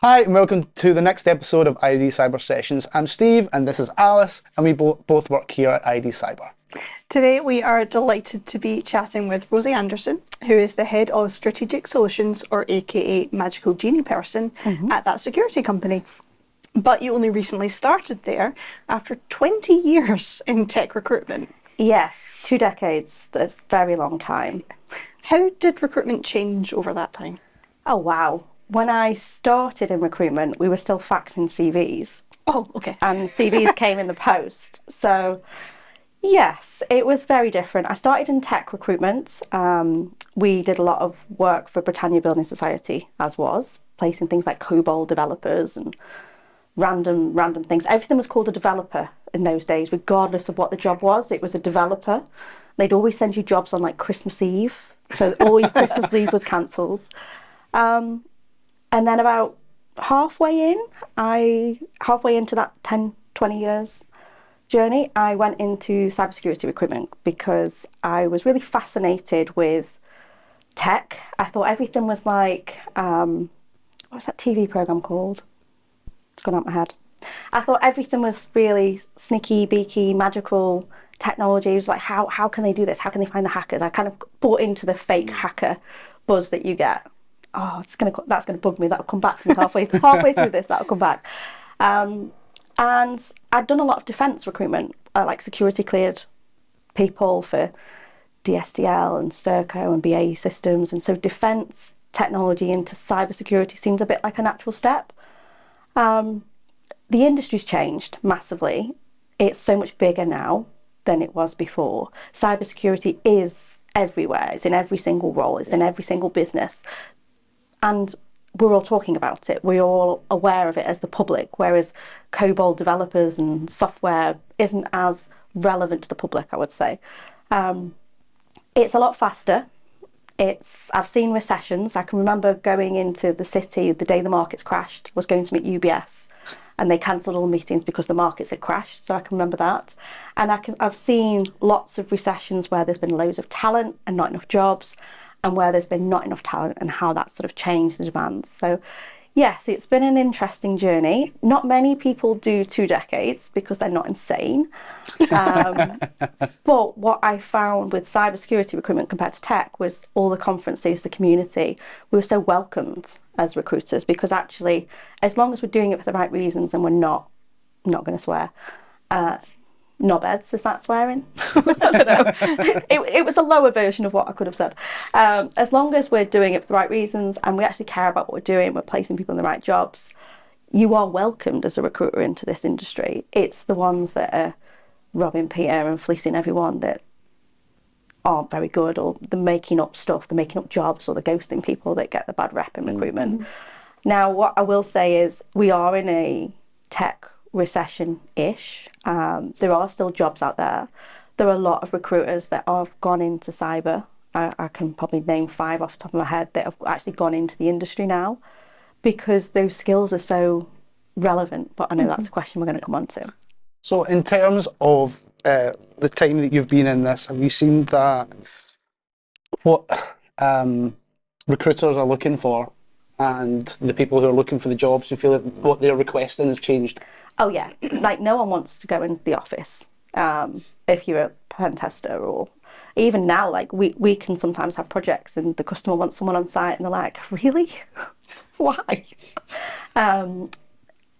Hi, and welcome to the next episode of ID Cyber Sessions. I'm Steve, and this is Alice, and we both work here at ID Cyber. Today we are delighted to be chatting with Rosie Anderson, who is the Head of Strategic Solutions, or aka Magical Genie person, at that security company. But you only recently started there after 20 years in tech recruitment. Yes, 2 decades, that's a very long time. How did recruitment change over that time? Oh, wow. When I started in recruitment, we were still faxing CVs. Oh, okay. And CVs came in the post. So, yes, it was very different. I started in tech recruitment. We did a lot of work for Britannia Building Society, as was, placing things like COBOL developers and random things. Everything was called a developer in those days, regardless of what the job was. It was a developer. They'd always send you jobs on like Christmas Eve, so all your Christmas leave was cancelled. And then about halfway into that 10, 20 years journey, I went into cybersecurity recruitment because I was really fascinated with tech. I thought everything was like, what's that TV program called? It's gone out my head. I thought everything was really sneaky, beaky, magical technology. It was like, how can they do this? How can they find the hackers? I kind of bought into the fake hacker buzz that you get. Oh, that's gonna bug me. That'll come back to me halfway through this. That'll come back. And I'd done a lot of defence recruitment, like security cleared people for DSDL and Serco and BAE Systems, and so defence technology into cybersecurity seemed a bit like a natural step. The industry's changed massively. It's so much bigger now than it was before. Cybersecurity is everywhere. It's in every single role. It's in every single business. And we're all talking about it. We're all aware of it as the public, whereas COBOL developers and software isn't as relevant to the public, I would say. It's a lot faster. I've seen recessions. I can remember going into the city the day the markets crashed, was going to meet UBS, and they cancelled all meetings because the markets had crashed. So I can remember that. And I've seen lots of recessions where there's been loads of talent and not enough jobs, and where there's been not enough talent, and how that's sort of changed the demands. So yes, it's been an interesting journey. Not many people do 2 decades because they're not insane. But what I found with cybersecurity recruitment compared to tech was all the conferences, the community. We were so welcomed as recruiters because actually, as long as we're doing it for the right reasons and we're not going to swear, knobheads, is that swearing? I don't know. It was a lower version of what I could have said. As long as we're doing it for the right reasons and we actually care about what we're doing, we're placing people in the right jobs, you are welcomed as a recruiter into this industry. It's the ones that are robbing Peter and fleecing everyone that aren't very good, or they're making up stuff, they're making up jobs, or they're ghosting people that get the bad rep in recruitment. Now, what I will say is we are in a tech recession-ish. There are still jobs out there. There are a lot of recruiters that have gone into cyber. I can probably name 5 off the top of my head that have actually gone into the industry now because those skills are so relevant. But I know that's a question we're going to come on to. So in terms of the time that you've been in this, have you seen that what recruiters are looking for and the people who are looking for the jobs, you feel that what they're requesting has changed? Oh yeah, like no one wants to go into the office if you're a pen tester, or even now, like we can sometimes have projects and the customer wants someone on site and they're like, really? Why?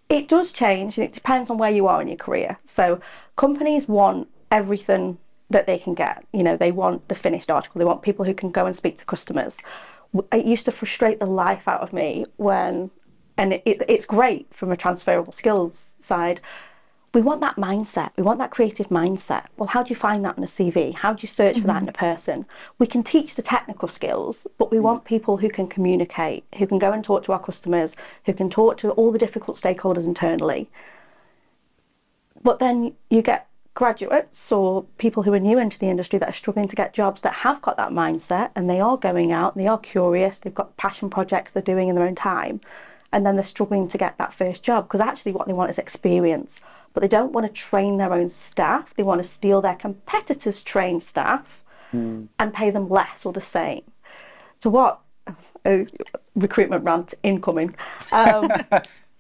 It does change, and it depends on where you are in your career. So companies want everything that they can get. You know, they want the finished article. They want people who can go and speak to customers. It used to frustrate the life out of me when, and it's great from a transferable skills side, we want that mindset. We want that creative mindset. Well, how do you find that in a CV? How do you search for that in a person? We can teach the technical skills, but we want people who can communicate, who can go and talk to our customers, who can talk to all the difficult stakeholders internally. But then you get graduates or people who are new into the industry that are struggling to get jobs that have got that mindset, and they are going out, they are curious, they've got passion projects they're doing in their own time, and then they're struggling to get that first job because actually what they want is experience. But they don't want to train their own staff. They want to steal their competitors' trained staff and pay them less or the same. So what recruitment rant incoming.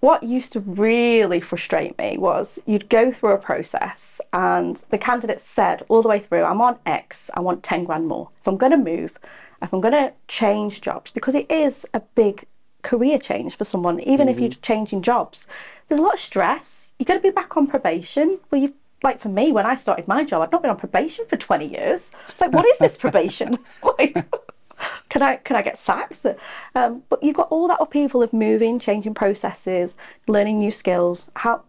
What used to really frustrate me was you'd go through a process and the candidate said all the way through, I'm on X, I want 10 grand more. If I'm going to move, if I'm going to change jobs, because it is a big career change for someone, even if you're changing jobs, there's a lot of stress. You've got to be back on probation. Well, you've, like for me, when I started my job, I'd not been on probation for 20 years. It's like, what is this probation? Like, can I get sacked? But you've got all that upheaval of moving, changing processes, learning new skills. How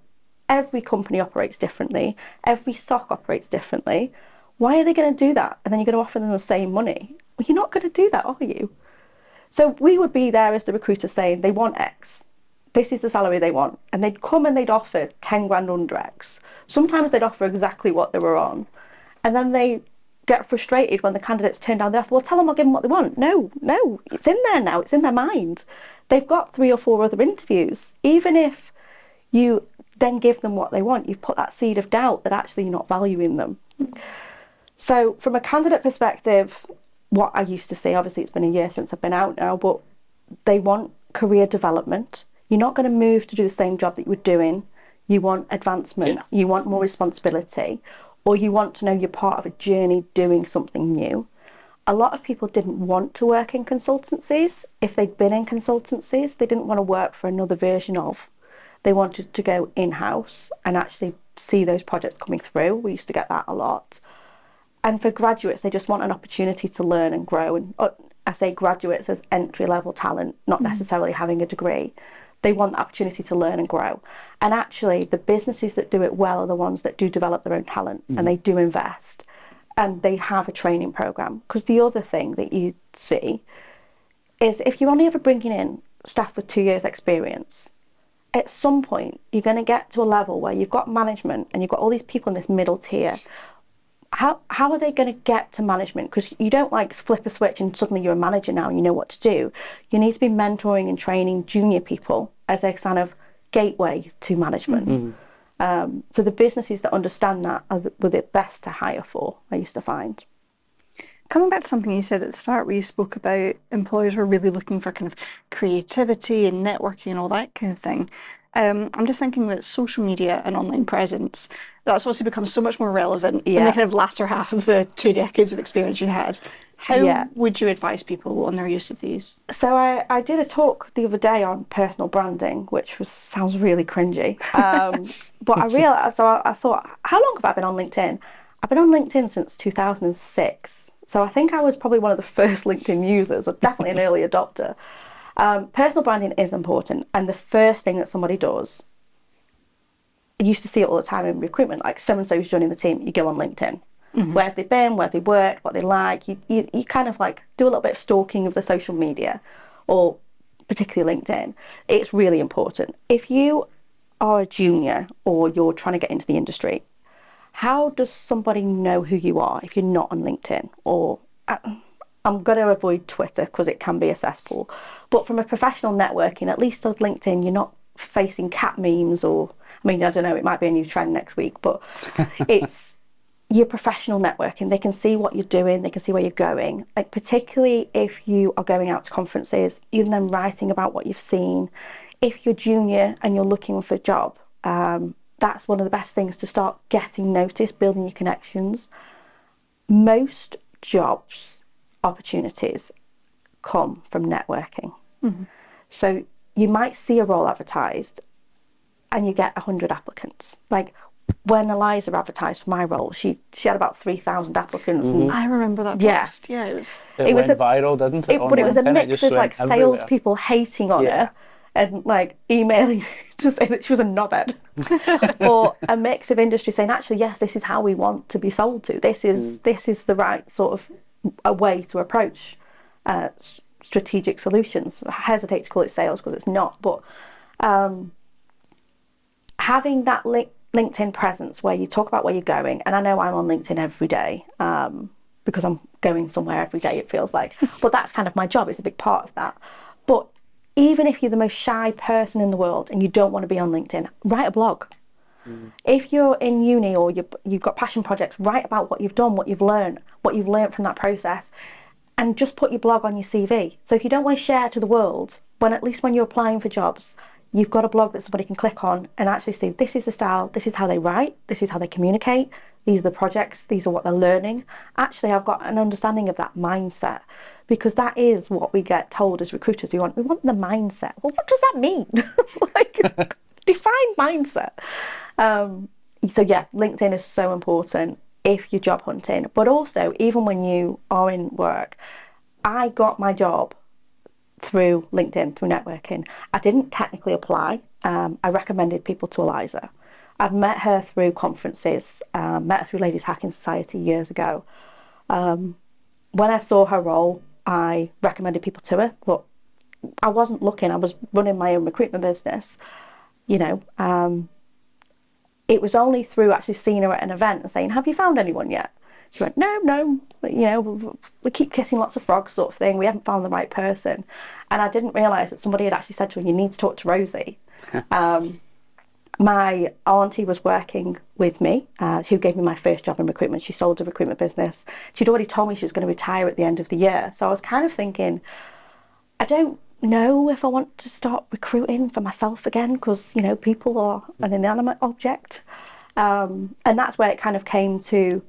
every company operates differently, every stock operates differently. Why are they going to do that? And then you're going to offer them the same money. Well, you're not going to do that, are you? So we would be there as the recruiter saying they want X. This is the salary they want. And they'd come and they'd offer 10 grand under X. Sometimes they'd offer exactly what they were on. And then they get frustrated when the candidates turn down the offer. Well, tell them I'll give them what they want. No, it's in there now. It's in their mind. They've got 3 or 4 other interviews. Even if you then give them what they want, you've put that seed of doubt that actually you're not valuing them. So from a candidate perspective, what I used to see, obviously it's been a year since I've been out now, but they want career development. You're not going to move to do the same job that you were doing. You want advancement. You want more responsibility. Or you want to know you're part of a journey doing something new. A lot of people didn't want to work in consultancies. If they'd been in consultancies, they didn't want to work for another version of. They wanted to go in-house and actually see those projects coming through. We used to get that a lot. And for graduates, they just want an opportunity to learn and grow. And I say graduates as entry-level talent, not necessarily having a degree. They want the opportunity to learn and grow. And actually, the businesses that do it well are the ones that do develop their own talent and they do invest. And they have a training program. Because the other thing that you see is if you're only ever bringing in staff with 2 years experience, at some point, you're going to get to a level where you've got management and you've got all these people in this middle tier. How are they going to get to management? Because you don't like flip a switch and suddenly you're a manager now and you know what to do. You need to be mentoring and training junior people as a kind of gateway to management. So the businesses that understand that were the best to hire for, I used to find. Coming back to something you said at the start, where you spoke about employers were really looking for kind of creativity and networking and all that kind of thing. I'm just thinking that social media and online presence, that's obviously become so much more relevant in the kind of latter half of the 2 decades of experience you had. How would you advise people on their use of these? So I did a talk the other day on personal branding, which sounds really cringy. But I realised, so I thought, how long have I been on LinkedIn? I've been on LinkedIn since 2006. So I think I was probably one of the first LinkedIn users, or definitely an early adopter. Personal branding is important. And the first thing that somebody does, I used to see it all the time in recruitment, like so-and-so's joining the team, you go on LinkedIn. Where have they been, where have they worked, what they like. You kind of like do a little bit of stalking of the social media, or particularly LinkedIn. It's really important. If you are a junior or you're trying to get into the industry, how does somebody know who you are if you're not on LinkedIn? Or I'm going to avoid Twitter because it can be a cesspool. But from a professional networking, at least on LinkedIn, you're not facing cat memes or, I mean, I don't know, it might be a new trend next week, but it's your professional networking. They can see what you're doing, they can see where you're going. Like particularly if you are going out to conferences, you're then writing about what you've seen. If you're junior and you're looking for a job, that's one of the best things to start getting noticed, building your connections. Most jobs opportunities come from networking. So you might see a role advertised and you get 100 applicants. Like when Eliza advertised for my role, she had about 3,000 applicants. And I remember that post. Yeah, it went viral, didn't it? But it was a mix of like salespeople hating on her and like emailing to say that she was a knobhead, or a mix of industry saying, actually, yes, this is how we want to be sold to. This is the right sort of a way to approach strategic solutions. I hesitate to call it sales because it's not, but having that LinkedIn presence where you talk about where you're going, and I know I'm on LinkedIn every day because I'm going somewhere every day, it feels like, but that's kind of my job. It's a big part of that. But even if you're the most shy person in the world and you don't want to be on LinkedIn, write a blog. If you're in uni or you've got passion projects, write about what you've done, what you've learned from that process. and just put your blog on your CV. So if you don't want to share it to the world, at least when you're applying for jobs, you've got a blog that somebody can click on and actually see, this is the style, this is how they write, this is how they communicate, these are the projects, these are what they're learning. Actually, I've got an understanding of that mindset, because that is what we get told as recruiters. We want the mindset. Well, what does that mean? Like, define mindset. So yeah, LinkedIn is so important if you're job hunting, but also even when you are in work. I got my job through LinkedIn, through networking. I didn't technically apply. I recommended people to Eliza. I've met her through conferences, met her through Ladies Hacking Society years ago. When I saw her role, I recommended people to her, but I wasn't looking. I was running my own recruitment business, you know. It was only through actually seeing her at an event and saying, have you found anyone yet? She went, no, you know, we keep kissing lots of frogs sort of thing. We haven't found the right person. And I didn't realise that somebody had actually said to her, you need to talk to Rosie. My auntie was working with me, who gave me my first job in recruitment. She sold a recruitment business. She'd already told me she was going to retire at the end of the year. So I was kind of thinking, I don't know if I want to start recruiting for myself again, because, you know, people are an inanimate object. And that's where it kind of came to,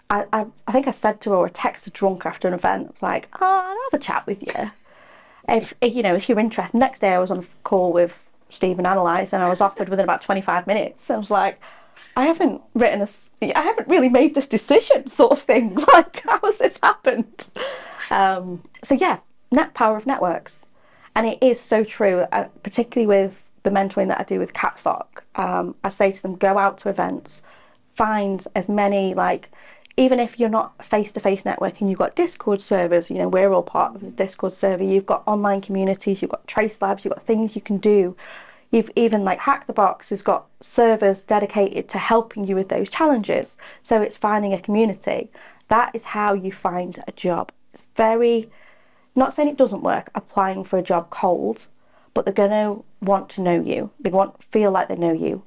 I think I said to her, or texted drunk after an event, I was like, oh, I'll have a chat with you. If you know, if you're interested. Next day I was on a call with Steve and Analyze, and I was offered within about 25 minutes. I was like, I haven't really made this decision sort of thing. Like, how has this happened? So yeah, power of networks. And it is so true, particularly with the mentoring that I do with Caps Lock. I say to them, go out to events, find as many, like, even if you're not face-to-face networking, you've got Discord servers, you know, we're all part of this Discord server, you've got online communities, you've got Trace Labs, you've got things you can do. You've even, like, Hack the Box has got servers dedicated to helping you with those challenges. So it's finding a community. That is how you find a job. It's very, not saying it doesn't work, applying for a job cold, but they're going to want to know you. They feel like they know you.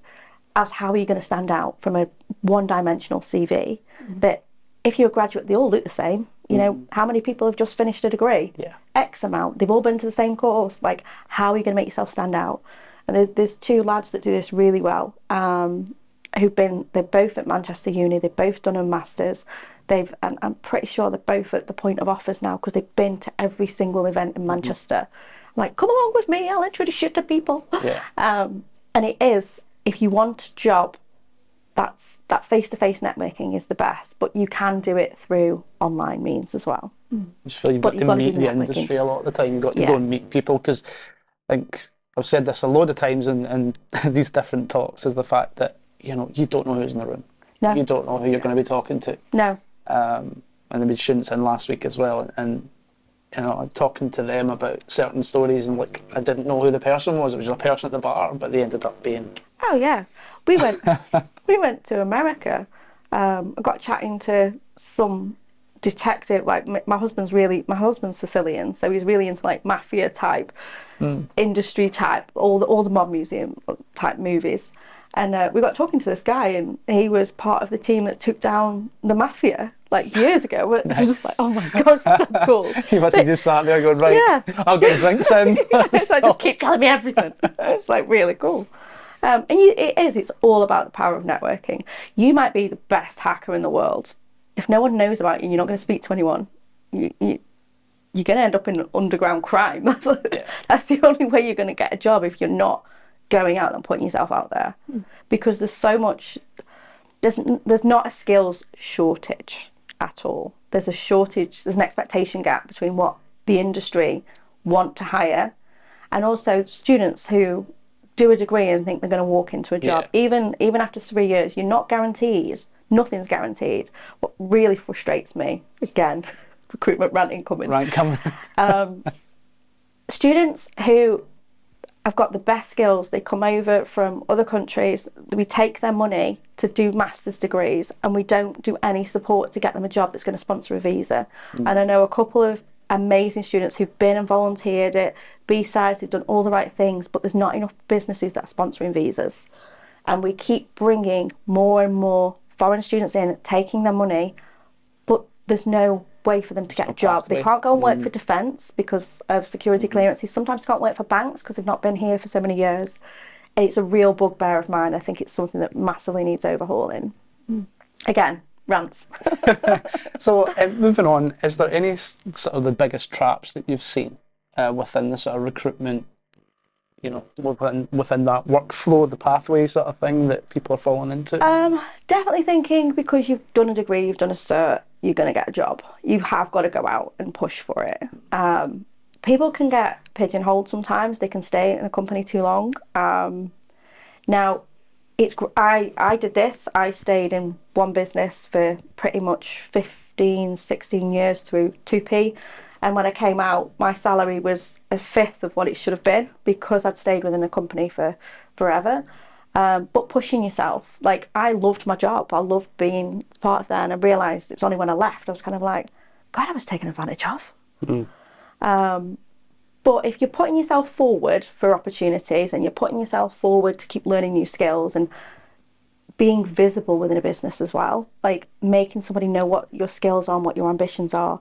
As how are you going to stand out from a one-dimensional CV? That if you're a graduate, they all look the same. You know, how many people have just finished a degree? Yeah. X amount. They've all been to the same course. Like, how are you going to make yourself stand out? And there's two lads that do this really well. They're both at Manchester Uni. They've both done a master's. And I'm pretty sure they're both at the point of offers now, because they've been to every single event in Manchester. I'm like, come along with me, I'll introduce you to people. Yeah. And it is, if you want a job, that face-to-face networking is the best, but you can do it through online means as well. I just feel you've got to meet the industry a lot of the time. You've got to go and meet people, because I think I've said this a load of times in these different talks, is the fact that, you know, you don't know who's in the room. No. You don't know who you're going to be talking to. No. And there were students in last week as well, and you know, talking to them about certain stories, and like, I didn't know who the person was. It was a person at the bar, but they ended up being. Oh yeah, we went to America. I got chatting to some detective. Like, my husband's Sicilian, so he's really into, like, mafia type, industry type, all the mob museum type movies. And we got talking to this guy, and he was part of the team that took down the mafia, like, years ago. Nice. I was just like, oh my God, so cool. You must have just sat there going, right, yeah. I'll get drinks in. So just keep telling me everything. It's like really cool. And it's all about the power of networking. You might be the best hacker in the world. If no one knows about you and you're not going to speak to anyone, you're going to end up in underground crime. That's the only way you're going to get a job, if you're not going out and putting yourself out there. Because there's so much, there's not a skills shortage at all. There's a shortage, there's an expectation gap between what the industry want to hire, and also students who do a degree and think they're going to walk into a job. Yeah. Even after 3 years, you're not guaranteed. Nothing's guaranteed. What really frustrates me, again, recruitment ranting coming. Right, coming. Students who have got the best skills, they come over from other countries, we take their money to do master's degrees, and we don't do any support to get them a job that's going to sponsor a visa. And I know a couple of amazing students who've been and volunteered at B-sides, they've done all the right things, but there's not enough businesses that are sponsoring visas. And we keep bringing more and more foreign students in, taking their money, but there's no way for them to get a job. They can't go and work for defence because of security clearances. Sometimes they can't work for banks because they've not been here for so many years. It's a real bugbear of mine. I think it's something that massively needs overhauling. Again, rants. So moving on, is there any sort of the biggest traps that you've seen within the sort of recruitment, you know, within that workflow, the pathway sort of thing that people are falling into? Definitely thinking because you've done a degree, you've done a cert, you're going to get a job. You have got to go out and push for it. People can get pigeonholed sometimes. They can stay in a company too long. Now, I did this. I stayed in one business for pretty much 15, 16 years through 2P. And when I came out, my salary was a fifth of what it should have been because I'd stayed within a company for forever. But pushing yourself, like I loved my job. I loved being part of that. And I realised it was only when I left, I was kind of like, God, I was taken advantage of. But if you're putting yourself forward for opportunities and you're putting yourself forward to keep learning new skills and being visible within a business as well, like making somebody know what your skills are and what your ambitions are.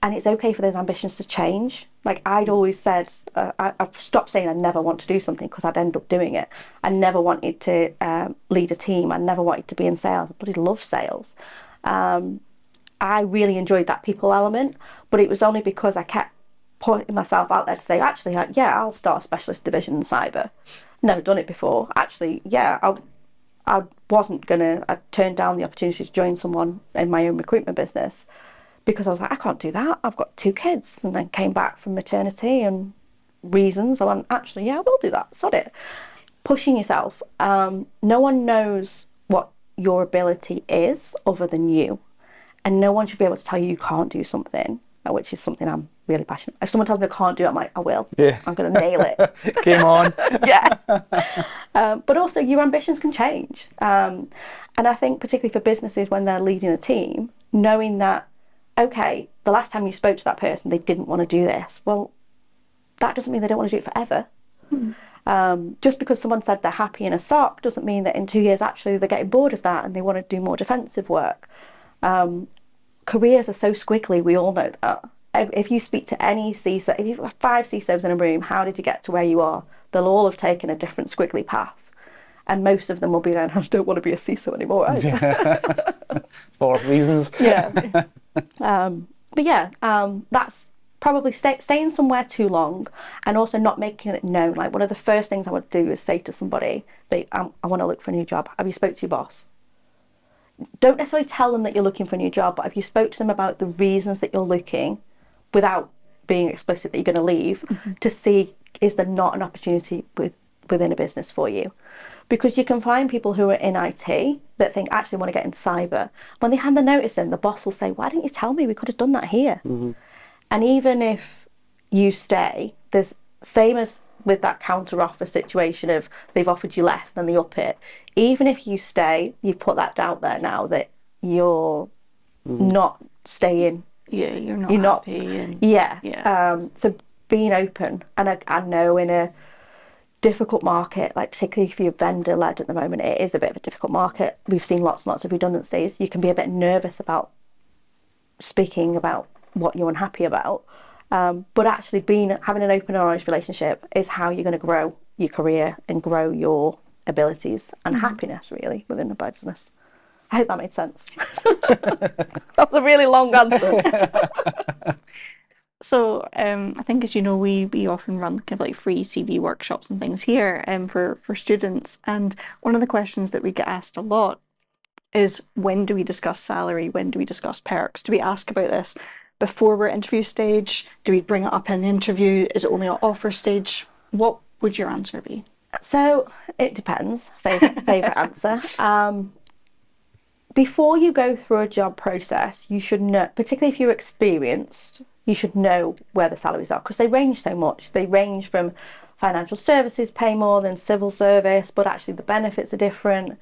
And it's okay for those ambitions to change. Like I'd always said, I've stopped saying I never want to do something because I'd end up doing it. I never wanted to lead a team. I never wanted to be in sales. I bloody love sales. I really enjoyed that people element, but it was only because I kept putting myself out there to say, actually, yeah, I'll start a specialist division in cyber. Never done it before. Actually, yeah, I turned down the opportunity to join someone in my own recruitment business because I was like, I can't do that. I've got 2 kids, and then came back from maternity and reasons. I went, actually, yeah, I will do that. Sod it. Pushing yourself. No one knows what your ability is other than you. And no one should be able to tell you can't do something, which is something I'm really passionate. If someone tells me I can't do it, I'm like, I will. Yeah. I'm going to nail it. Game on. Yeah. But also your ambitions can change. And I think particularly for businesses when they're leading a team, knowing that, okay, the last time you spoke to that person, they didn't want to do this. Well, that doesn't mean they don't want to do it forever. Just because someone said they're happy in a SOC doesn't mean that in 2 years, actually, they're getting bored of that and they want to do more defensive work. Careers are so squiggly, we all know that. If you speak to any CISO, if you've got 5 CISOs in a room, how did you get to where you are? They'll all have taken a different squiggly path. And most of them will be going, I don't want to be a CISO anymore. For reasons. Yeah. But yeah, that's probably staying somewhere too long and also not making it known. Like one of the first things I would do is say to somebody, I want to look for a new job. Have you spoke to your boss? Don't necessarily tell them that you're looking for a new job, but if you spoke to them about the reasons that you're looking without being explicit that you're going to leave, to see is there not an opportunity within a business for you. Because you can find people who are in IT that think, actually, I want to get into cyber. When they hand the notice in, the boss will say, why didn't you tell me? We could have done that here. And even if you stay, there's same as with that counter offer situation of they've offered you less than they up it. Even if you stay, you've put that doubt there now that you're not staying. Yeah, you're not happy. So being open, and I know in a difficult market, like particularly if you're vendor led at the moment, it is a bit of a difficult market. We've seen lots and lots of redundancies. You can be a bit nervous about speaking about what you're unhappy about. But actually having an open and honest relationship is how you're going to grow your career and grow your abilities and happiness really within a business. I hope that made sense. That was a really long answer. So I think, as you know, we often run kind of like free CV workshops and things here for students. And one of the questions that we get asked a lot is, when do we discuss salary? When do we discuss perks? Do we ask about this before we're interview stage? Do we bring it up in the interview? Is it only at offer stage? What would your answer be? So it depends. Favourite answer. Before you go through a job process, you should know, particularly if you're experienced, you should know where the salaries are because they range so much. They range from financial services pay more than civil service, but actually the benefits are different.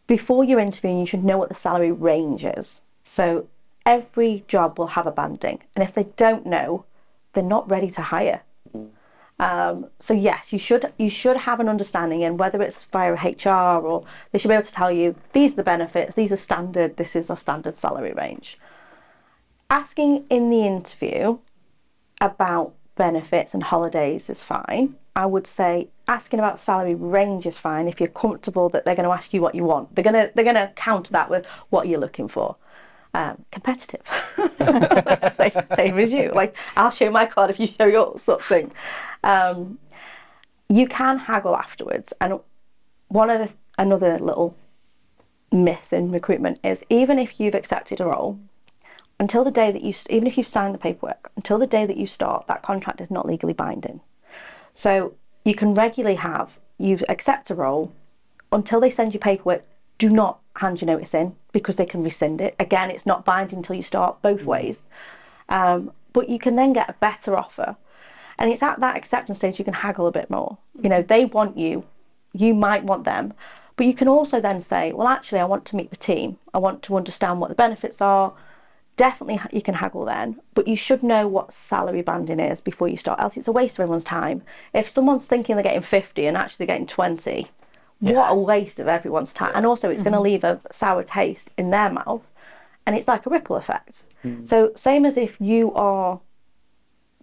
Before you're interviewing, you should know what the salary range is. So every job will have a banding, and if they don't know, they're not ready to hire. So yes, you should have an understanding, and whether it's via HR or they should be able to tell you these are the benefits, these are standard, this is our standard salary range. asking in the interview about benefits and holidays is fine. I would say asking about salary range is fine if you're comfortable that they're going to ask you what you want. They're going to counter that with what you're looking for. Competitive. same as you. Like, I'll show my card if you show yours, sort of thing. You can haggle afterwards. And another little myth in recruitment is, even if you've accepted a role, until the day that even if you've signed the paperwork, until the day that you start, that contract is not legally binding. So you can regularly you've accepted a role, until they send you paperwork, do not hand your notice in, because they can rescind it. Again, it's not binding until you start, both ways. But you can then get a better offer. And it's at that acceptance stage you can haggle a bit more. You know, they want you, you might want them, but you can also then say, well, actually, I want to meet the team. I want to understand what the benefits are. Definitely you can haggle then, but you should know what salary banding is before you start, else it's a waste of everyone's time. If someone's thinking they're getting 50 and actually they're getting 20, what a waste of everyone's time. And also it's going to leave a sour taste in their mouth, and it's like a ripple effect. So same as if you are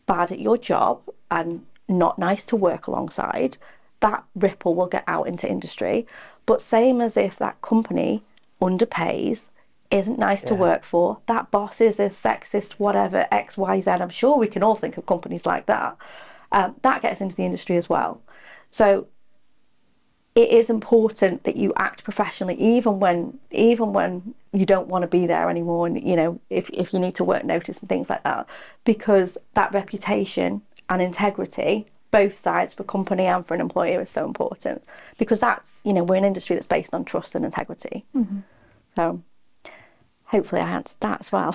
bad at your job and not nice to work alongside, that ripple will get out into industry. But same as if that company underpays, isn't nice to work for, that boss is a sexist, whatever, X, Y, Z. I'm sure we can all think of companies like that. That gets into the industry as well. So it is important that you act professionally, even when you don't want to be there anymore, and you know, if you need to work notice and things like that, because that reputation and integrity, both sides, for company and for an employer, is so important, because that's, you know, we're an industry that's based on trust and integrity. So hopefully I answered that as well.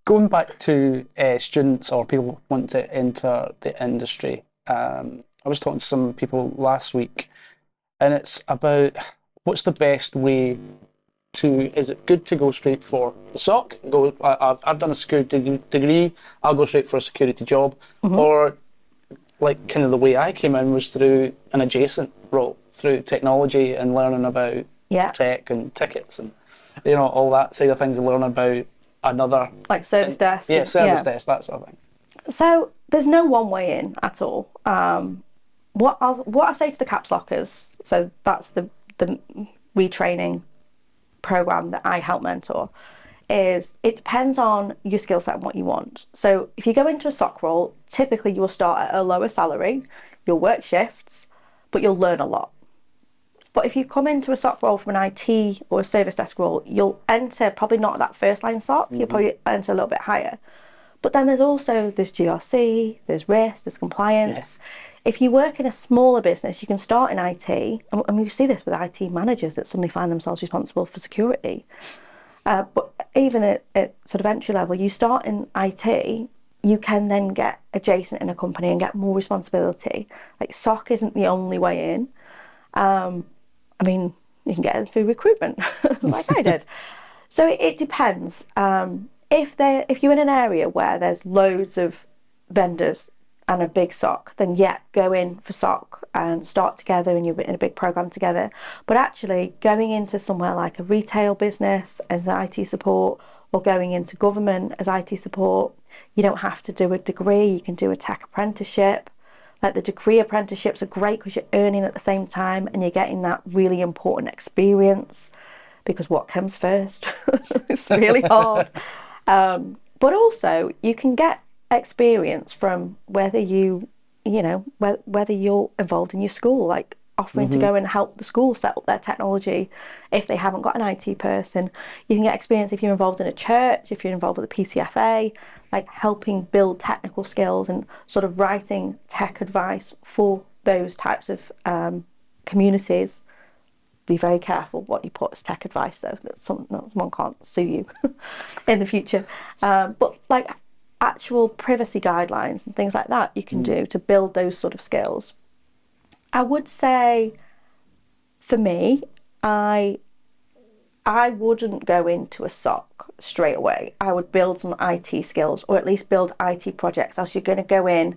Going back to students or people want to enter the industry, I was talking to some people last week, and it's about what's the best way is it good to go straight for the SOC? I've done a security degree, I'll go straight for a security job, or like kind of the way I came in was through an adjacent role, through technology and learning about tech and tickets and, you know, all that side of things, and learn about another, like service desk. Yeah, service desk, that sort of thing. So there's no one way in at all. What I say to the caps lockers, so that's the retraining program that I help mentor, is it depends on your skill set and what you want. So if you go into a SOC role, typically you will start at a lower salary, you'll work shifts, but you'll learn a lot. But if you come into a SOC role from an IT or a service desk role, you'll enter probably not that first line SOC, you'll probably enter a little bit higher. But then there's GRC, there's risk, there's compliance. If you work in a smaller business, you can start in IT, and we see this with IT managers that suddenly find themselves responsible for security. But even at sort of entry level, you start in IT, you can then get adjacent in a company and get more responsibility. Like, SOC isn't the only way in. I mean, you can get it through recruitment, like I did. So it depends. If you're in an area where there's loads of vendors and a big SOC, then go in for SOC and start together, and you're in a big program together. But actually going into somewhere like a retail business as IT support, or going into government as IT support, you don't have to do a degree, you can do a tech apprenticeship. Like, the degree apprenticeships are great because you're earning at the same time and you're getting that really important experience, because what comes first? It's really hard. But also you can get experience from whether you're involved in your school, like offering to go and help the school set up their technology if they haven't got an IT person. You can get experience if you're involved in a church, if you're involved with the PCFA, like helping build technical skills and sort of writing tech advice for those types of communities. Be very careful what you put as tech advice, though, that someone can't sue you in the future. But like actual privacy guidelines and things like that you can do to build those sort of skills. I would say, for me, I wouldn't go into a SOC straight away. I would build some IT skills, or at least build IT projects. Else you're going to go in,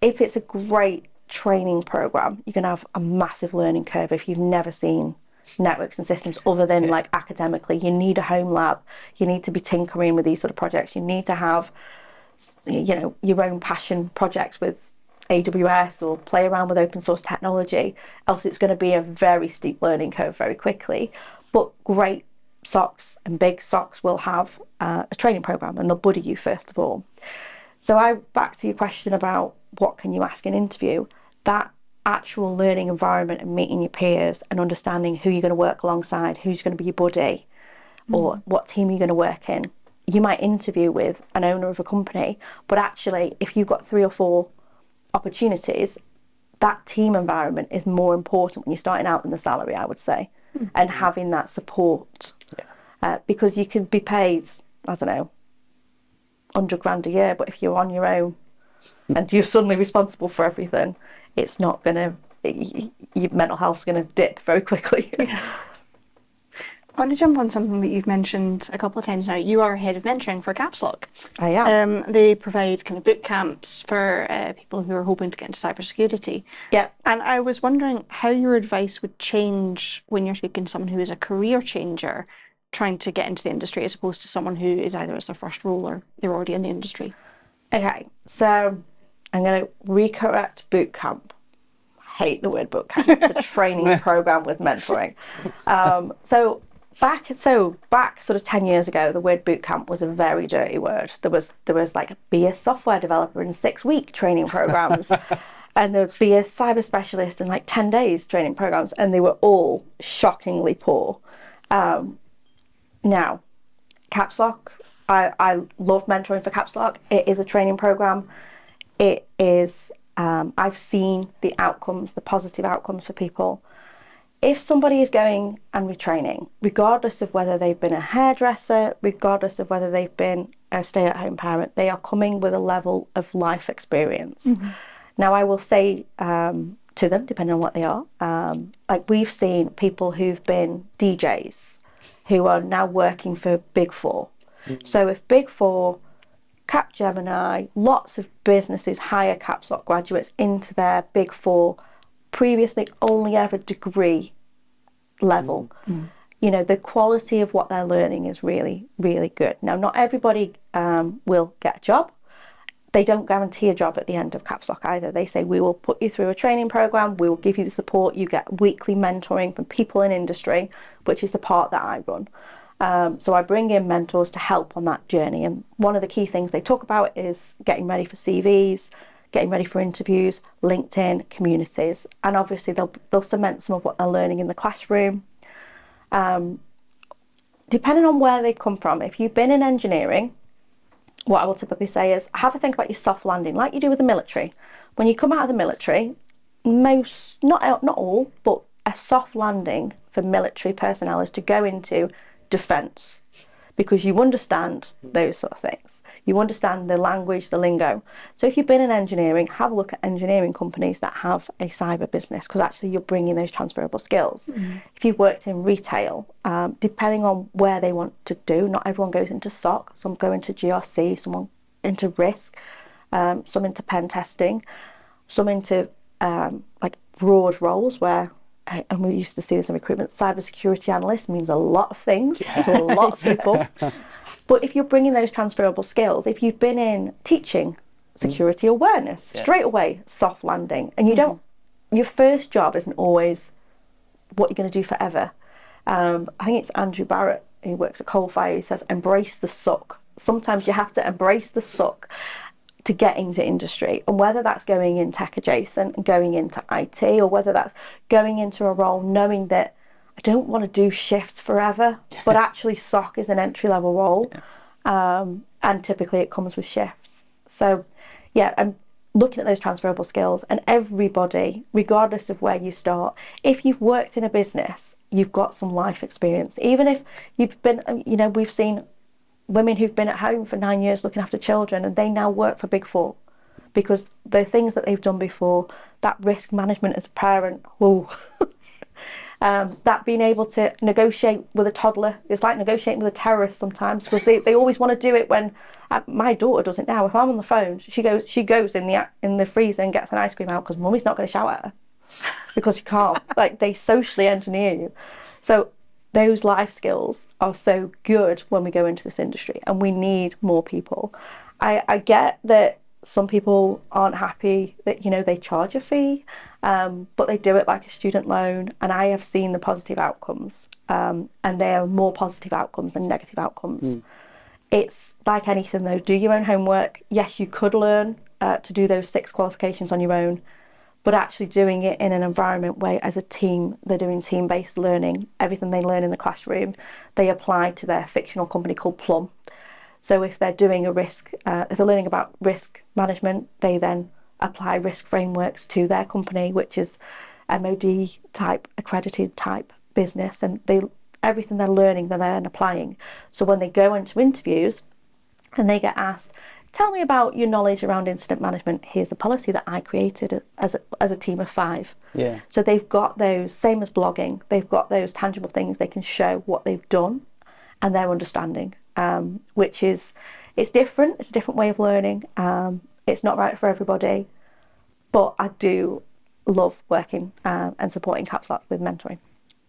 if it's a great training program, you're going to have a massive learning curve if you've never seen networks and systems other than like academically. You need a home lab. You need to be tinkering with these sort of projects. You need to have, you know, your own passion projects with AWS or play around with open source technology. Else it's going to be a very steep learning curve very quickly. But great SOCs and big SOCs will have a training program, and they'll buddy you first of all. So back to your question about what can you ask in an interview, that actual learning environment and meeting your peers and understanding who you're going to work alongside, who's going to be your buddy, or what team you're going to work in. You might interview with an owner of a company, but actually if you've got 3 or 4 opportunities, that team environment is more important when you're starting out than the salary, I would say, and having that support. Because you can be paid, I don't know, 100 grand a year, but if you're on your own and you're suddenly responsible for everything, it's not going to, your mental health's going to dip very quickly. I want to jump on something that you've mentioned a couple of times now. You are head of mentoring for Caps Lock. I am. They provide kind of boot camps for people who are hoping to get into cybersecurity. Yeah. And I was wondering how your advice would change when you're speaking to someone who is a career changer trying to get into the industry as opposed to someone who is either as their first role or they're already in the industry. Okay, so I'm going to recorrect boot camp. I hate the word boot camp. It's a training program with mentoring. So back sort of 10 years ago, the word boot camp was a very dirty word. There was like be a software developer in 6-week training programs, and there would be a cyber specialist in like 10 days training programs, and they were all shockingly poor. Now, Caps Lock, I love mentoring for Caps Lock. It is a training program. It is, I've seen the outcomes, the positive outcomes for people. If somebody is going and retraining, regardless of whether they've been a hairdresser, regardless of whether they've been a stay-at-home parent, they are coming with a level of life experience. Now, I will say to them, depending on what they are, like we've seen people who've been DJs who are now working for Big Four. So if Big Four, Capgemini, lots of businesses hire Caps Lock graduates into their Big Four previously only ever degree level. You know, the quality of what they're learning is really, really good. Now, not everybody will get a job. They don't guarantee a job at the end of Caps Lock either. They say, we will put you through a training program, we will give you the support, you get weekly mentoring from people in industry, which is the part that I run. So I bring in mentors to help on that journey. And one of the key things they talk about is getting ready for CVs, getting ready for interviews, LinkedIn, communities. And obviously they'll cement some of what they're learning in the classroom. Depending on where they come from, if you've been in engineering, what I will typically say is have a think about your soft landing, like you do with the military. When you come out of the military, not all, but a soft landing for military personnel is to go into defence, because you understand those sort of things. You understand the language, the lingo. So if you've been in engineering, have a look at engineering companies that have a cyber business, because actually you're bringing those transferable skills. If you've worked in retail, depending on where they want to do, not everyone goes into SOC. Some go into GRC, some into risk, some into pen testing, some into like broad roles where, and we used to see this in recruitment, cybersecurity analyst means a lot of things to a lot of people. But if you're bringing those transferable skills, if you've been in teaching security awareness, straight away, soft landing. And you don't, your first job isn't always what you're going to do forever. I think it's Andrew Barrett, who works at Coalfire, who says, embrace the suck. Sometimes you have to embrace the suck to get into industry, and whether that's going in tech adjacent and going into IT, or whether that's going into a role knowing that I don't want to do shifts forever, but actually SOC is an entry-level role, and typically it comes with shifts. So yeah, I'm looking at those transferable skills, and everybody, regardless of where you start, if you've worked in a business, you've got some life experience. Even if you've been, you know, we've seen women who've been at home for 9 years looking after children, and they now work for Big Four because the things that they've done before, that risk management as a parent, that being able to negotiate with a toddler, it's like negotiating with a terrorist sometimes, because they always want to do it when, my daughter does it now. If I'm on the phone, she goes in the freezer and gets an ice cream out because mummy's not going to shout at her because you can't. Like, they socially engineer you. So those life skills are so good when we go into this industry, and we need more people. I get that some people aren't happy that, you know, they charge a fee, but they do it like a student loan, and I have seen the positive outcomes, and there are more positive outcomes than negative outcomes. It's like anything though, do your own homework. Yes, you could learn to do those 6 qualifications on your own, but actually doing it in an environment where as a team, they're doing team-based learning. Everything they learn in the classroom, they apply to their fictional company called Plum. So if they're doing a risk, if they're learning about risk management, they then apply risk frameworks to their company, which is MOD type, accredited type business, and everything they're learning, they're then applying. So when they go into interviews and they get asked, tell me about your knowledge around incident management, here's a policy that I created as a team of 5. Yeah. So they've got those, same as blogging, they've got those tangible things they can show what they've done and their understanding, which is, it's different, it's a different way of learning. It's not right for everybody, but I do love working and supporting Caps Lock with mentoring.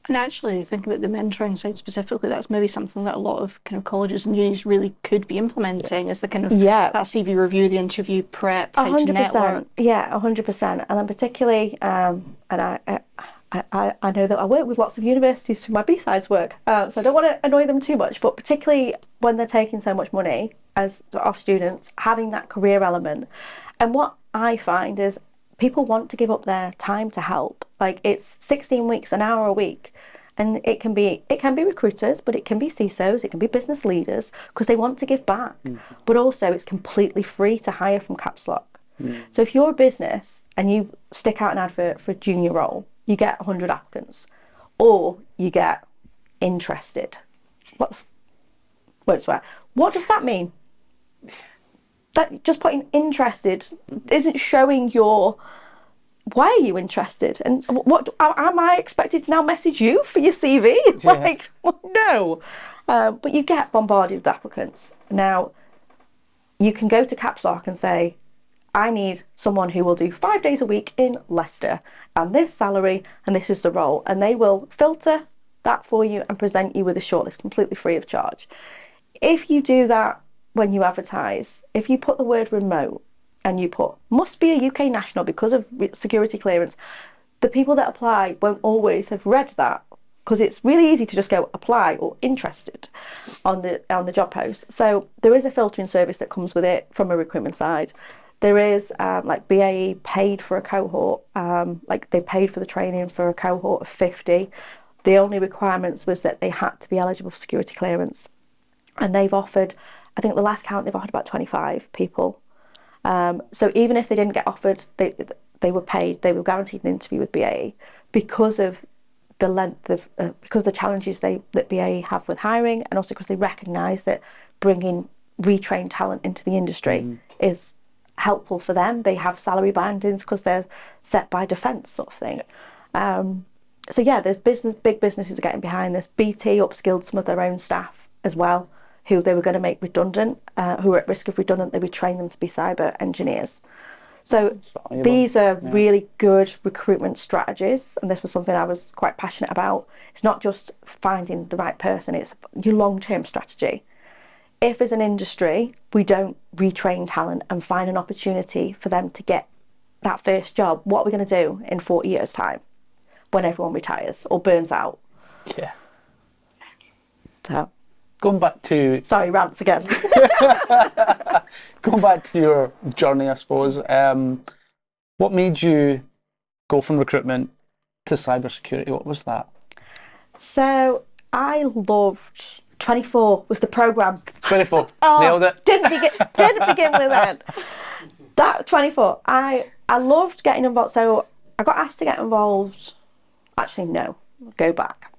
And actually, think about the mentoring side specifically, that's maybe something that a lot of kind of colleges and unis really could be implementing, is the kind of that CV review, the interview prep, how to network. Yeah, 100%. And then particularly, and I know that I work with lots of universities for my B-sides work, so I don't want to annoy them too much, but particularly when they're taking so much money as off students, having that career element. And what I find is people want to give up their time to help. Like, it's 16 weeks, an hour a week. And it can be recruiters, but it can be CISOs, it can be business leaders, because they want to give back. But also it's completely free to hire from Caps Lock. So if you're a business and you stick out an advert for a junior role, you get 100 applicants, or you get interested. What does that mean? That just putting interested isn't showing your, why are you interested? And what am I expected to now message you for your CV? Yeah. Like, well, no. But you get bombarded with applicants. Now, you can go to Caps Lock and say, I need someone who will do 5 days a week in Leicester, and this salary, and this is the role. And they will filter that for you and present you with a shortlist completely free of charge. If you do that when you advertise, if you put the word remote and you put must be a UK national because of security clearance, the people that apply won't always have read that, because it's really easy to just go apply or interested on the job post. So there is a filtering service that comes with it from a recruitment side. There is like BAE paid for a cohort, like they paid for the training for a cohort of 50. The only requirements was that they had to be eligible for security clearance, and they've offered, I think the last count, they've offered about 25 people. So even if they didn't get offered, they were paid, they were guaranteed an interview with BAE because of the length of, because of the challenges that BAE have with hiring, and also because they recognise that bringing retrained talent into the industry is helpful for them. They have salary bandings because they're set by defence, sort of thing. So yeah, there's big businesses are getting behind this. BT upskilled some of their own staff as well, who they were going to make redundant, who were at risk of redundant. They would train them to be cyber engineers. So these are really good recruitment strategies, and this was something I was quite passionate about. It's not just finding the right person, it's your long-term strategy. If as an industry we don't retrain talent and find an opportunity for them to get that first job, what are we going to do in 40 years' time when everyone retires or burns out? Yeah. So, going back to... Sorry, rants again. Going back to your journey, I suppose, what made you go from recruitment to cybersecurity? What was that? So I loved... 24 was the programme. 24, nailed it. Didn't begin with that. That 24, I loved getting involved. So I got asked to get involved. Actually, no, go back.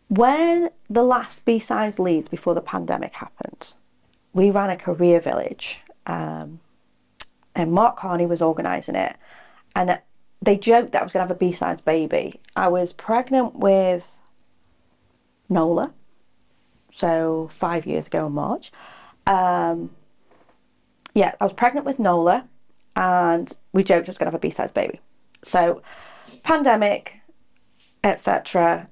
When the last B-Sides leads before the pandemic happened, we ran a career village, and Mark Carney was organising it, and they joked that I was going to have a B-Sides baby. I was pregnant with Nola, so 5 years ago in March. I was pregnant with Nola, and we joked I was going to have a B-Sides baby. So pandemic, etc.,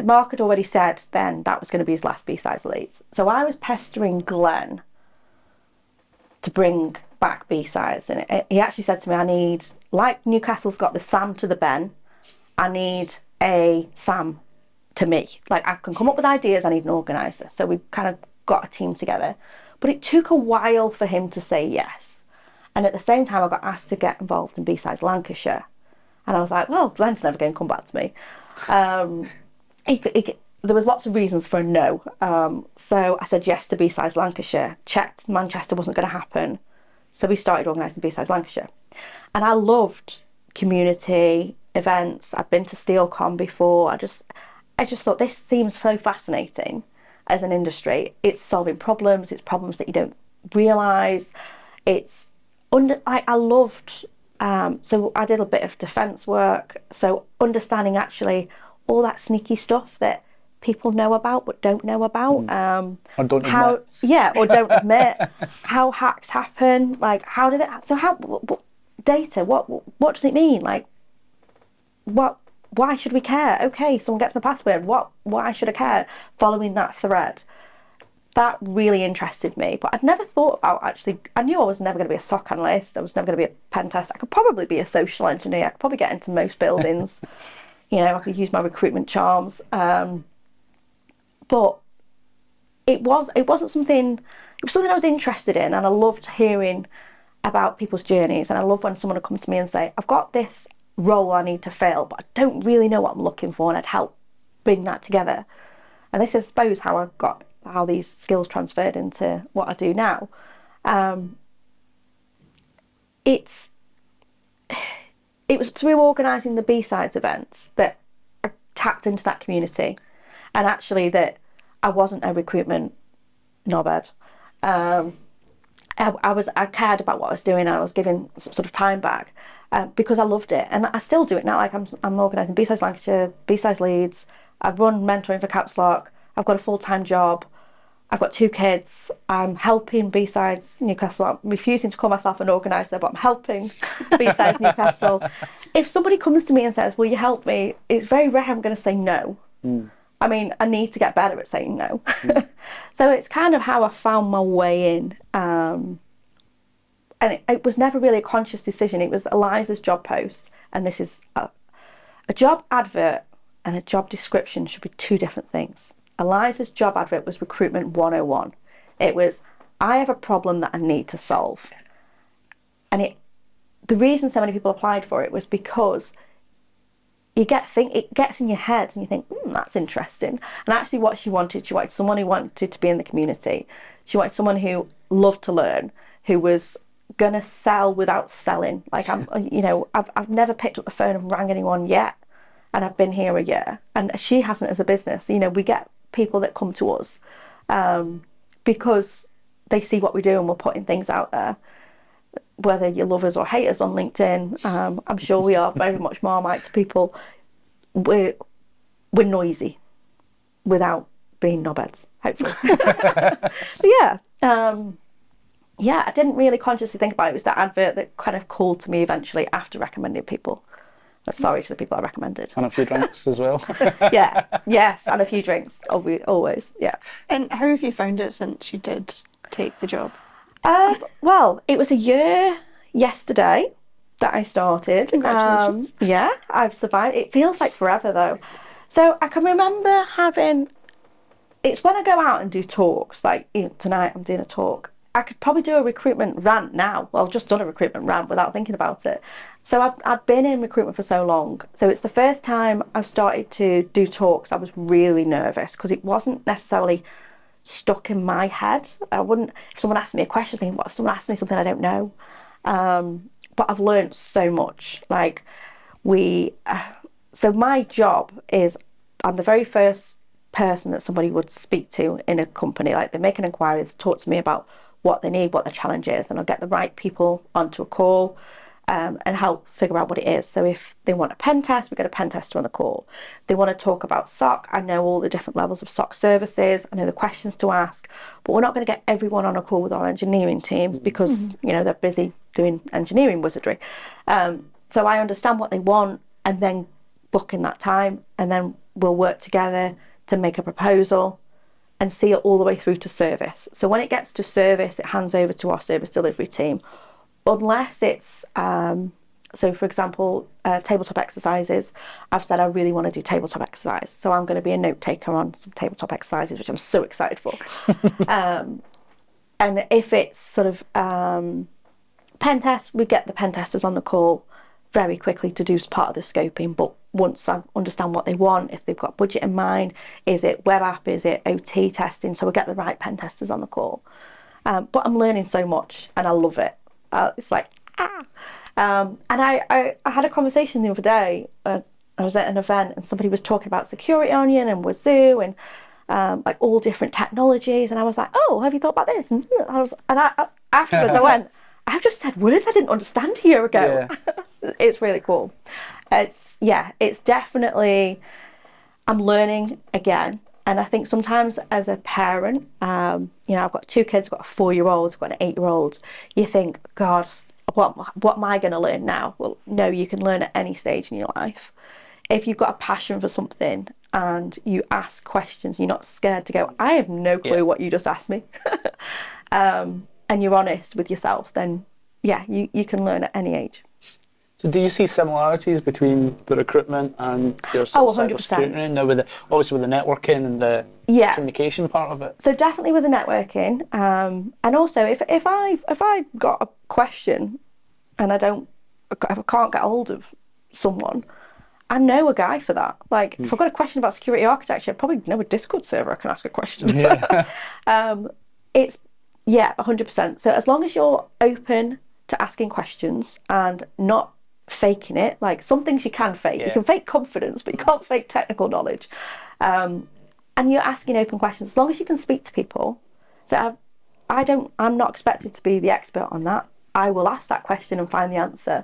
Mark had already said then that was going to be his last B-sides leads. So I was pestering Glenn to bring back B-sides. And he actually said to me, I need, like Newcastle's got the Sam to the Ben, I need a Sam to me. Like, I can come up with ideas, I need an organiser. So we kind of got a team together. But it took a while for him to say yes. And at the same time, I got asked to get involved in B-sides Lancashire. And I was like, well, Glenn's never going to come back to me. There was lots of reasons for a no. So I said yes to B-sides Lancashire. Checked Manchester wasn't going to happen. So we started organising B-sides Lancashire. And I loved community events. I'd been to SteelCon before. I just thought this seems so fascinating as an industry. It's solving problems. It's problems that you don't realise. I loved, so I did a bit of defence work. So understanding actually all that sneaky stuff that people know about but don't know about. Or don't admit. Yeah, or don't admit. How hacks happen. Like, how did it, so how, data, what does it mean? Like, why should we care? Okay, someone gets my password. Why should I care? Following that thread. That really interested me. But I'd never thought about actually, I knew I was never going to be a SOC analyst. I was never going to be a pen tester. I could probably be a social engineer. I could probably get into most buildings. I could use my recruitment charms. But it wasn't something, it was something I was interested in, and I loved hearing about people's journeys. And I love when someone would come to me and say, I've got this role I need to fill, but I don't really know what I'm looking for, and I'd help bring that together. And this is, I suppose, how these skills transferred into what I do now. It was through organising the B-sides events that I tapped into that community, and actually that I wasn't a recruitment knobhead. I cared about what I was doing. I was giving some sort of time back because I loved it, and I still do it now. Like, I'm organising B-sides Lancashire, B-sides Leeds. I've run mentoring for Caps Lock. I've got a full-time job. I've got 2 kids. I'm helping B-sides Newcastle. I'm refusing to call myself an organiser, but I'm helping B-sides Newcastle. If somebody comes to me and says, will you help me? It's very rare I'm going to say no. I mean, I need to get better at saying no. So it's kind of how I found my way in. And it was never really a conscious decision. It was Eliza's job post. And this is a job advert and a job description should be 2 different things. Eliza's job advert was recruitment 101. It was, I have a problem that I need to solve. And the reason so many people applied for it was because it gets in your head and you think, that's interesting. And actually what she wanted someone who wanted to be in the community. She wanted someone who loved to learn, who was going to sell without selling. Like, I've never picked up the phone and rang anyone yet. And I've been here a year. And she hasn't as a business. We get people that come to us because they see what we do and we're putting things out there. Whether you're lovers or haters on LinkedIn, I'm sure we are very much Marmite to people. We're noisy without being knobheads, hopefully. But I didn't really consciously think about it. It was that advert that kind of called to me eventually after recommending people. Sorry to the people I recommended. And a few drinks as well. Yes, and a few drinks, always, yeah. And how have you found it since you did take the job? Well, it was a year yesterday that I started. Congratulations. I've survived. It feels like forever though. So I can remember it's when I go out and do talks, like tonight I'm doing a talk. I could probably do a recruitment rant now. Well, I've just done a recruitment rant without thinking about it. So I've been in recruitment for so long. So it's the first time I've started to do talks. I was really nervous because it wasn't necessarily stuck in my head. If someone asked me a question, thinking, what if someone asked me something I don't know? But I've learned so much. Like so my job is, I'm the very first person that somebody would speak to in a company. Like, they make an inquiry, they talk to me about what they need, what the challenge is, and I'll get the right people onto a call and help figure out what it is. So if they want a pen test, we get a pen tester on the call. If they want to talk about SOC, I know all the different levels of SOC services, I know the questions to ask, but we're not going to get everyone on a call with our engineering team because they're busy doing engineering wizardry. So I understand what they want and then book in that time, and then we'll work together to make a proposal and see it all the way through to service. So when it gets to service, it hands over to our service delivery team. Unless it's, so for example, tabletop exercises, I've said I really want to do tabletop exercise. So I'm going to be a note taker on some tabletop exercises, which I'm so excited for. And if it's sort of pen test, we get the pen testers on the call very quickly to do part of the scoping. But once I understand what they want, if they've got budget in mind, is it web app, is it OT testing? So we get the right pen testers on the call. But I'm learning so much and I love it. It's like, and I had a conversation the other day. I was at an event and somebody was talking about Security Onion and Wazoo and like all different technologies. And I was like, oh, have you thought about this? And afterwards I went, I've just said words I didn't understand a year ago. Yeah. It's really cool. It's definitely, I'm learning again. And I think sometimes as a parent, I've got 2 kids, I've got a 4-year-old, I've got an 8-year-old. You think, God, what am I going to learn now? Well, no, you can learn at any stage in your life. If you've got a passion for something and you ask questions, you're not scared to go, I have no clue what you just asked me. And you're honest with yourself, then you can learn at any age. So do you see similarities between the recruitment and your cybersecurity now obviously with the networking and the communication part of it? So definitely with the networking, and also if I got a question and if I can't get hold of someone, I know a guy for that. Like if I've got a question about security architecture, I probably know a Discord server I can ask a question. It's 100%. So as long as you're open to asking questions and not faking it, like some things you can fake. You can fake confidence, but you can't fake technical knowledge. And you're asking open questions as long as you can speak to people. So I'm not expected to be the expert on that. I will ask that question and find the answer.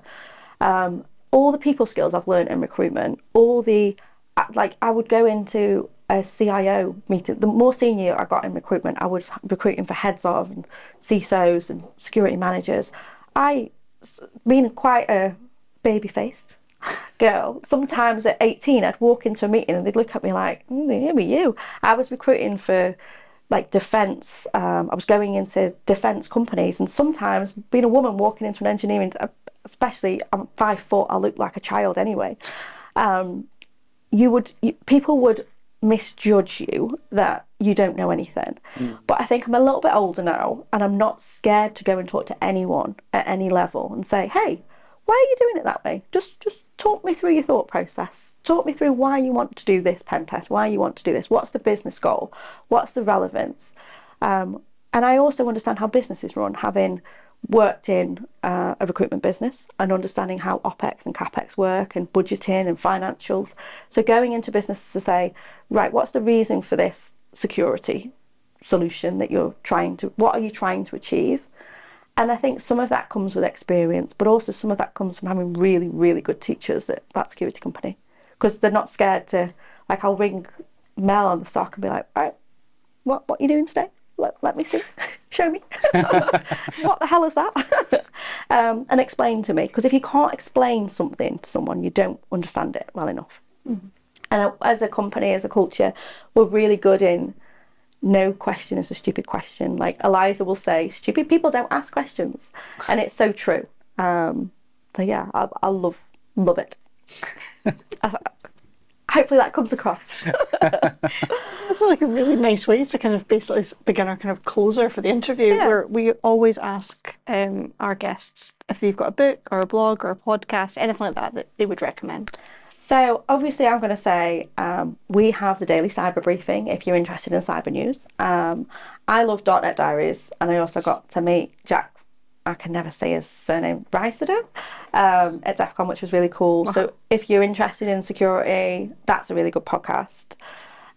All the people skills I've learned in recruitment, I would go into a CIO meeting. The more senior I got in recruitment, I was recruiting for heads of and CISOs and security managers. Being quite a baby-faced girl, sometimes at 18 I'd walk into a meeting and they'd look at me like, who are you? I was recruiting for like defence. I was going into defence companies, and sometimes being a woman walking into an engineering, especially I'm 5 foot, I look like a child anyway. People would misjudge you that you don't know anything. But I think I'm a little bit older now and I'm not scared to go and talk to anyone at any level and say, hey, why are you doing it that way? Just talk me through your thought process. Talk me through why you want to do this pen test, why you want to do this. What's the business goal? What's the relevance? And I also understand how businesses run, having worked in a recruitment business and understanding how OPEX and CAPEX work and budgeting and financials. So going into business to say, right, what's the reason for this security solution that what are you trying to achieve? And I think some of that comes with experience, but also some of that comes from having really, really good teachers at that security company, because they're not scared to, like, I'll ring Mel on the stock and be like, all right, what are you doing today? Let me see. Show me. What the hell is that? And explain to me. Because if you can't explain something to someone, you don't understand it well enough. And as a company, as a culture, we're really good in no question is a stupid question. Like Eliza will say, stupid people don't ask questions. And it's so true. So yeah, I love it. Hopefully that comes across. That's like a really nice way to kind of basically begin our kind of closer for the interview, where we always ask our guests if they've got a book or a blog or a podcast, anything like that they would recommend. So obviously I'm going to say we have the daily cyber briefing if you're interested in cyber news. I love .NET Diaries, and I also got to meet Jack, I can never say his surname, Rysider, at DEF CON, which was really cool. So if you're interested in security, that's a really good podcast.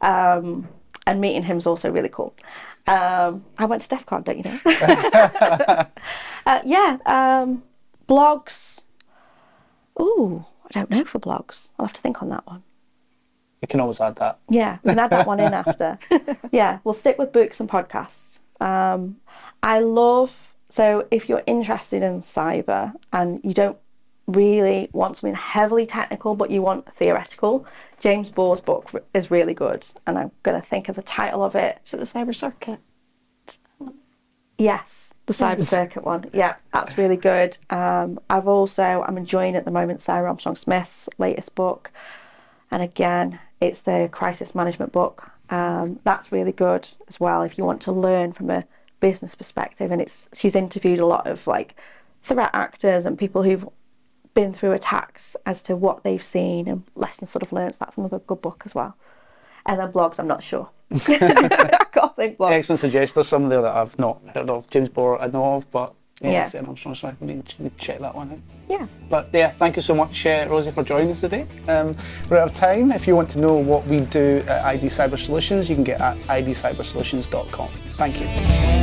And meeting him is also really cool. I went to DEF CON, don't you know? Blogs. Ooh, I don't know for blogs. I'll have to think on that one. You can always add that. Yeah, we can add that one in after. Yeah, we'll stick with books and podcasts. So if you're interested in cyber and you don't really want something heavily technical, but you want theoretical, James Bohr's book is really good. And I'm going to think of the title of it. Is it the Cyber Circuit? Yes, the Cyber Circuit one. Yeah, that's really good. I'm enjoying at the moment Sarah Armstrong-Smith's latest book. And again, it's the crisis management book. That's really good as well if you want to learn from a business perspective. And she's interviewed a lot of like threat actors and people who've been through attacks as to what they've seen and lessons sort of learned. So that's another good book as well. And then blogs, I'm not sure. I can't think blogs. Excellent suggestion. There's some there that I've not heard of. James Bohr I know of, but Sarah Armstrong, so I need to check that one out. Yeah. But yeah, thank you so much, Rosie, for joining us today. We're out of time. If you want to know what we do at ID Cyber Solutions, you can get at idcybersolutions.com. Thank you.